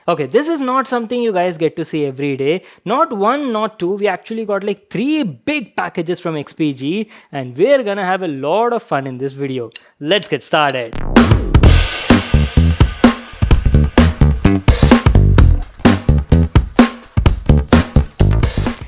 Okay, this is not something you guys get to see every day. Not one, not two. We actually got like 3 big packages from XPG, and we're gonna have a lot of fun in this video. Let's get started.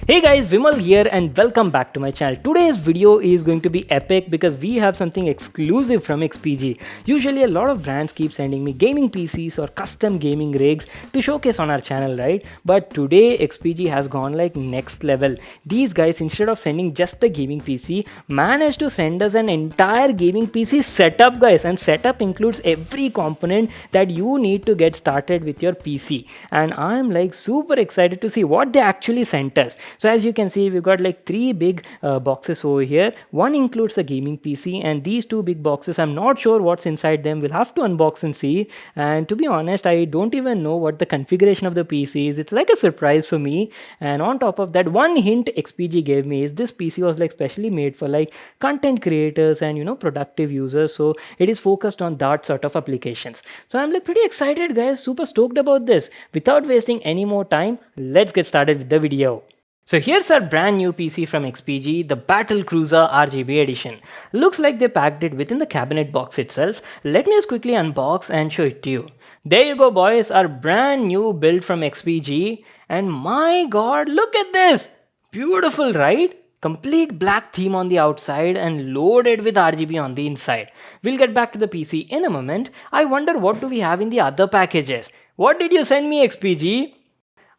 Hey guys, Vimal here and welcome back to my channel. Today's video is going to be epic because we have something exclusive from XPG. Usually a lot of brands keep sending me gaming PCs or custom gaming rigs to showcase on our channel, right? But today XPG has gone like next level. These guys, instead of sending just the gaming PC, managed to send us an entire gaming PC setup, guys. And setup includes every component that you need to get started with your PC. And I'm like super excited to see what they actually sent us. So as you can see, we've got like 3 big boxes over here. One includes the gaming PC, and these 2 big boxes, I'm not sure what's inside them. We'll have to unbox and see. And to be honest, I don't even know what the configuration of the PC is. It's like a surprise for me. And on top of that, one hint XPG gave me is this PC was like specially made for like content creators and productive users. So it is focused on that sort of applications. So I'm like pretty excited, guys. Super stoked about this. Without wasting any more time, let's get started with the video. So here's our brand new PC from XPG, the Battlecruiser RGB edition. Looks like they packed it within the cabinet box itself. Let me just quickly unbox and show it to you. There you go, boys, our brand new build from XPG. And my god, look at this! Beautiful, right? Complete black theme on the outside and loaded with RGB on the inside. We'll get back to the PC in a moment. I wonder what do we have in the other packages. What did you send me, XPG?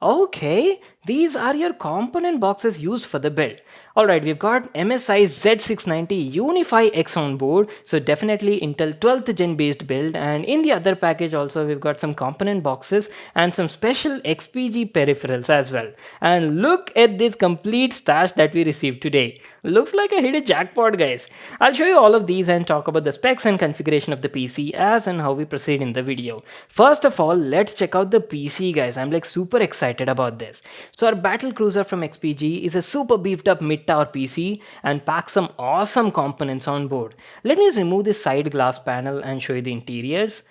Okay, these are your component boxes used for the build. Alright, we've got MSI Z690 Unify X on board, so definitely Intel 12th gen based build, and in the other package also we've got some component boxes and some special XPG peripherals as well. And look at this complete stash that we received today. Looks like a hidden jackpot, guys. I'll show you all of these and talk about the specs and configuration of the PC as and how we proceed in the video. First of all, let's check out the PC, guys. I'm like super excited about this. So our Battlecruiser from XPG is a super beefed up mid-tower PC and packs some awesome components on board. Let me just remove this side glass panel and show you the interiors.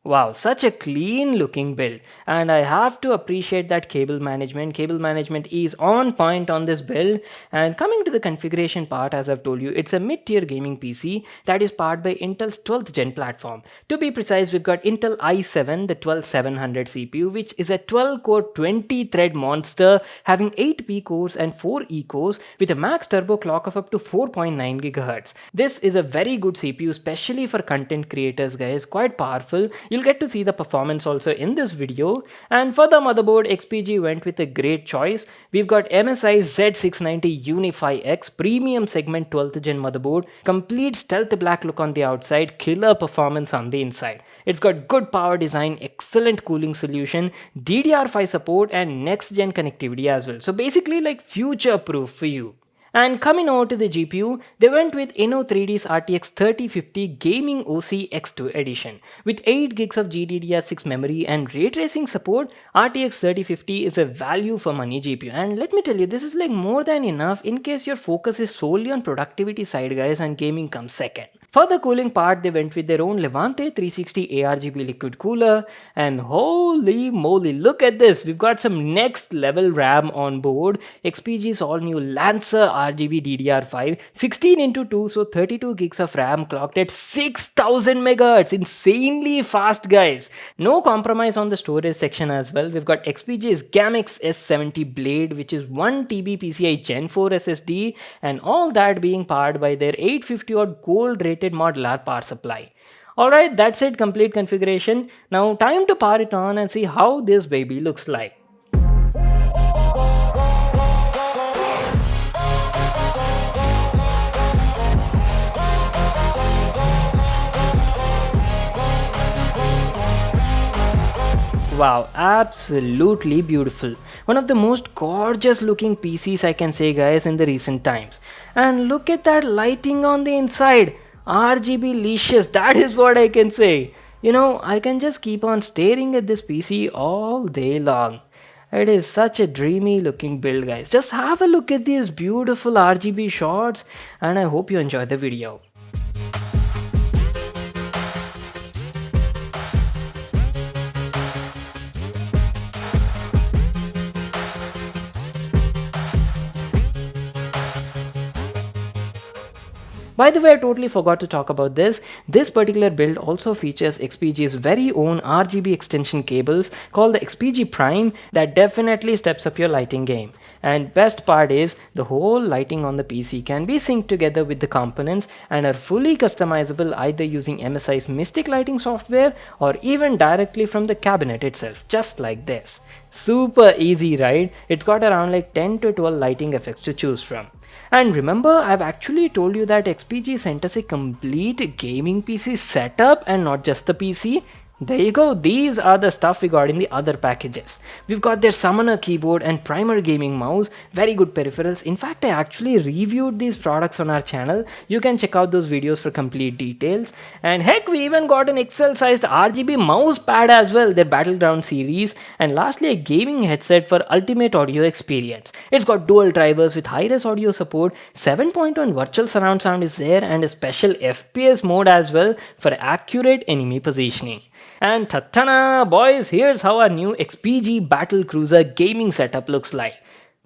Wow, such a clean looking build, and I have to appreciate that cable management. Cable management is on point on this build. And coming to the configuration part, as I've told you, it's a mid-tier gaming PC that is powered by Intel's 12th gen platform. To be precise, we've got Intel i7, the 12700 CPU, which is a 12-core 20-thread monster having 8 P cores and 4 E cores with a max turbo clock of up to 4.9 GHz. This is a very good CPU, especially for content creators, guys. Quite powerful. You'll get to see the performance also in this video. And for the motherboard, XPG went with a great choice. We've got MSI Z690 Unify X premium segment 12th gen motherboard, complete stealth black look on the outside, killer performance on the inside. It's got good power design, excellent cooling solution, DDR5 support, and next gen connectivity as well. So basically like future proof for you. And coming over to the GPU, they went with Inno3D's RTX 3050 Gaming OC X2 edition. With 8 gigs of GDDR6 memory and ray tracing support, RTX 3050 is a value for money GPU. And let me tell you, this is like more than enough in case your focus is solely on productivity side, guys, and gaming comes second. For the cooling part, they went with their own Levante 360 ARGB liquid cooler, and holy moly, look at this, we've got some next level RAM on board. XPG's all new Lancer RGB DDR5, 16x2, so 32 gigs of RAM clocked at 6000 MHz, insanely fast, guys. No compromise on the storage section as well. We've got XPG's GAMX S70 Blade, which is 1 TB PCI Gen 4 SSD, and all that being powered by their 850 watt gold rated modular power supply. Alright, that's it, complete configuration. Now time to power it on and see how this baby looks like. Wow, absolutely beautiful. One of the most gorgeous looking PCs I can say, guys, in the recent times. And look at that lighting on the inside. RGB licious, that is what I can say. I can just keep on staring at this PC all day long. It is such a dreamy looking build, guys. Just have a look at these beautiful RGB shots, and I hope you enjoy the video. By the way, I totally forgot to talk about this. This particular build also features XPG's very own RGB extension cables called the XPG Prime that definitely steps up your lighting game. And best part is the whole lighting on the PC can be synced together with the components and are fully customizable either using MSI's Mystic lighting software or even directly from the cabinet itself, just like this. Super easy, right? It's got around like 10 to 12 lighting effects to choose from. And remember, I've actually told you that XPG sent us a complete gaming PC setup and not just the PC. There you go, these are the stuff we got in the other packages. We've got their Summoner keyboard and Primer gaming mouse, very good peripherals. In fact, I actually reviewed these products on our channel. You can check out those videos for complete details. And heck, we even got an XL sized RGB mouse pad as well, their Battleground series. And lastly, a gaming headset for ultimate audio experience. It's got dual drivers with high-res audio support, 7.1 virtual surround sound is there, and a special FPS mode as well for accurate enemy positioning. And ta-ta, boys, here's how our new XPG Battlecruiser gaming setup looks like.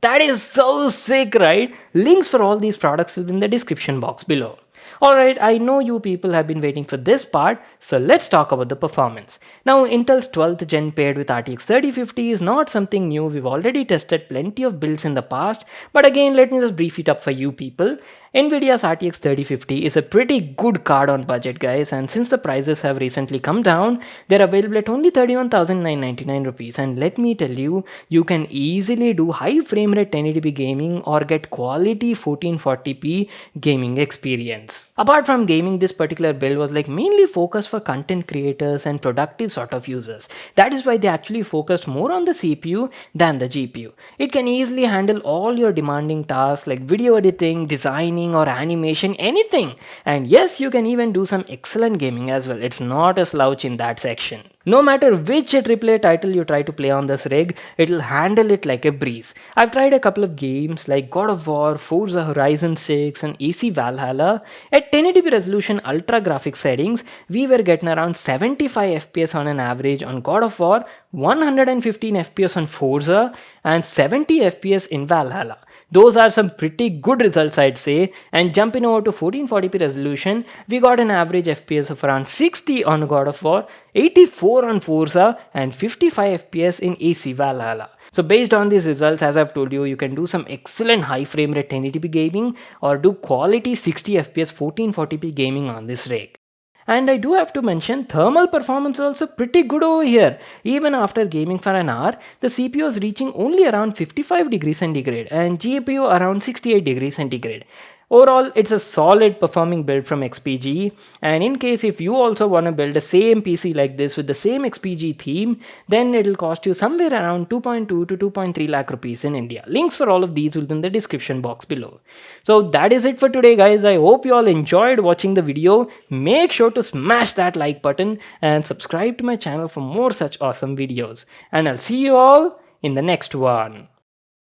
That is so sick, right? Links for all these products will be in the description box below. Alright, I know you people have been waiting for this part, so let's talk about the performance. Now, Intel's 12th gen paired with RTX 3050 is not something new. We've already tested plenty of builds in the past, but again, let me just brief it up for you people. Nvidia's RTX 3050 is a pretty good card on budget, guys, and since the prices have recently come down, they're available at only 31,999 rupees. And let me tell you, you can easily do high frame rate 1080p gaming or get quality 1440p gaming experience. Apart from gaming, this particular build was like mainly focused for content creators and productive sort of users. That is why they actually focused more on the CPU than the GPU. It can easily handle all your demanding tasks like video editing, designing, or animation, anything. And yes, you can even do some excellent gaming as well. It's not a slouch in that section. No matter which AAA title you try to play on this rig, it'll handle it like a breeze. I've tried a couple of games like God of War, Forza Horizon 6 and AC Valhalla. At 1080p resolution ultra graphics settings, we were getting around 75 FPS on an average on God of War, 115 FPS on Forza and 70 FPS in Valhalla. Those are some pretty good results, I'd say. And jumping over to 1440p resolution, we got an average FPS of around 60 on God of War, 84 on Forza and 55 FPS in AC Valhalla. So based on these results, as I've told you, you can do some excellent high frame rate 1080p gaming or do quality 60 FPS 1440p gaming on this rig. And I do have to mention, thermal performance is also pretty good over here. Even after gaming for an hour, the CPU is reaching only around 55 degrees centigrade and GPU around 68 degrees centigrade. Overall, it's a solid performing build from XPG, and in case if you also want to build the same PC like this with the same XPG theme, then it'll cost you somewhere around 2.2 to 2.3 lakh rupees in India. Links for all of these will be in the description box below. So that is it for today, guys. I hope you all enjoyed watching the video. Make sure to smash that like button and subscribe to my channel for more such awesome videos. And I'll see you all in the next one.